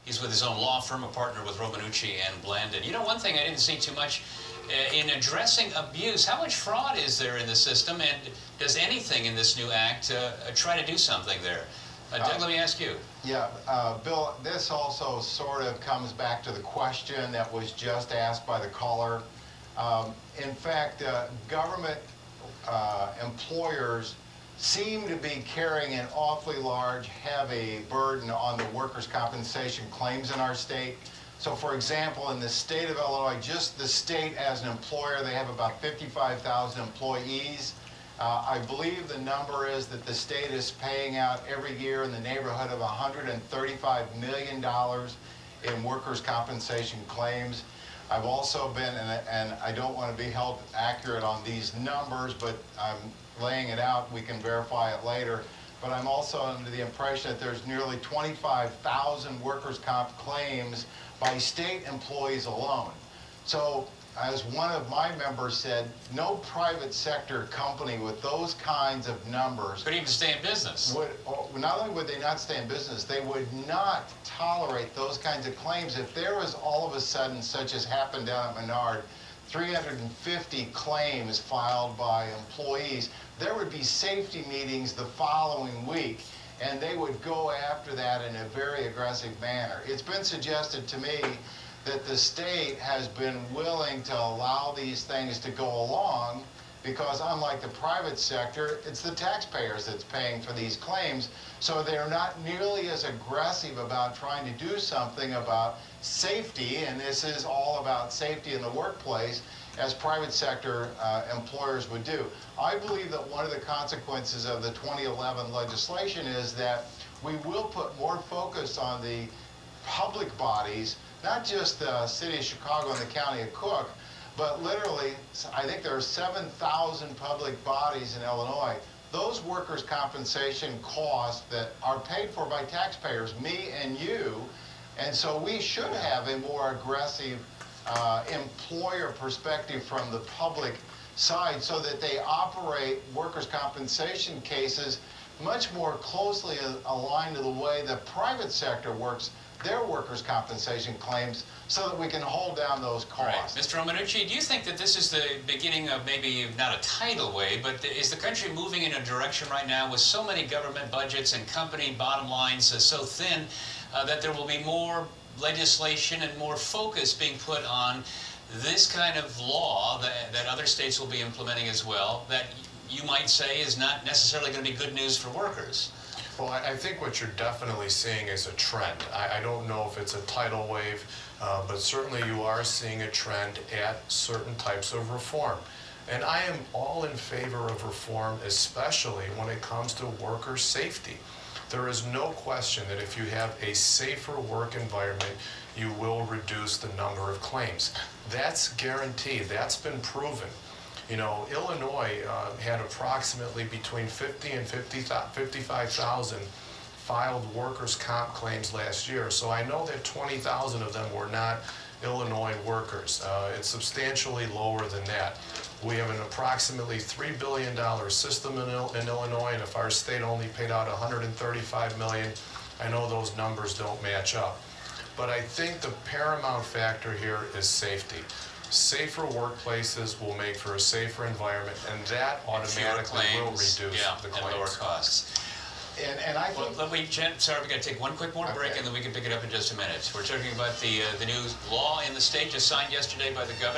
He's with his own law firm, a partner with Romanucci and Blandin. You know, one thing I didn't see too much in addressing abuse, how much fraud is there in the system, and does anything in this new act try to do something there? Doug, let me ask you. Yeah, Bill, this also sort of comes back to the question that was just asked by the caller. In fact, government employers seem to be carrying an awfully large, heavy burden on the workers' compensation claims in our state. So, for example, in the state of Illinois, just the state as an employer, they have about 55,000 employees. I believe the number is that the state is paying out every year in the neighborhood of $135 million in workers' compensation claims. I've also been, and I don't want to be held accurate on these numbers, but I'm laying it out. We can verify it later. But I'm also under the impression that there's nearly 25,000 workers' comp claims by state employees alone. So, as one of my members said, no private sector company with those kinds of numbers Could even stay in business. not only would they not stay in business, they would not tolerate those kinds of claims. If there was all of a sudden, such as happened down at Menard, 350 claims filed by employees, there would be safety meetings the following week, and they would go after that in a very aggressive manner. It's been suggested to me that the state has been willing to allow these things to go along because, unlike the private sector, it's the taxpayers that's paying for these claims, so they're not nearly as aggressive about trying to do something about safety, and this is all about safety in the workplace, as private sector employers would do. I believe that one of the consequences of the 2011 legislation is that we will put more focus on the public bodies, not just the city of Chicago and the county of Cook, but literally, I think there are 7,000 public bodies in Illinois. Those workers' compensation costs that are paid for by taxpayers, me and you, and so we should have a more aggressive employer perspective from the public side so that they operate workers' compensation cases much more closely aligned to the way the private sector works their workers' compensation claims so that we can hold down those costs. Right. Mr. Romanucci, do you think that this is the beginning of maybe not a tidal wave, but is the country moving in a direction right now with so many government budgets and company bottom lines so thin that there will be more legislation and more focus being put on this kind of law that other states will be implementing as well, that you might say is not necessarily going to be good news for workers? Well, I think what you're definitely seeing is a trend. I don't know if it's a tidal wave, but certainly you are seeing a trend at certain types of reform. And I am all in favor of reform, especially when it comes to worker safety. There is no question that if you have a safer work environment, you will reduce the number of claims. That's guaranteed. That's been proven. You know, Illinois had approximately between 50 and 55,000 filed workers' comp claims last year. So I know that 20,000 of them were not Illinois workers. It's substantially lower than that. We have an approximately $3 billion system in Illinois, and if our state only paid out $135 million, I know those numbers don't match up. But I think the paramount factor here is safety. Safer workplaces will make for a safer environment, and that automatically will reduce the claims. And lower costs. And I think... Well, sorry, we got to take one quick more break, and then we can pick it up in just a minute. We're talking about the new law in the state just signed yesterday by the governor.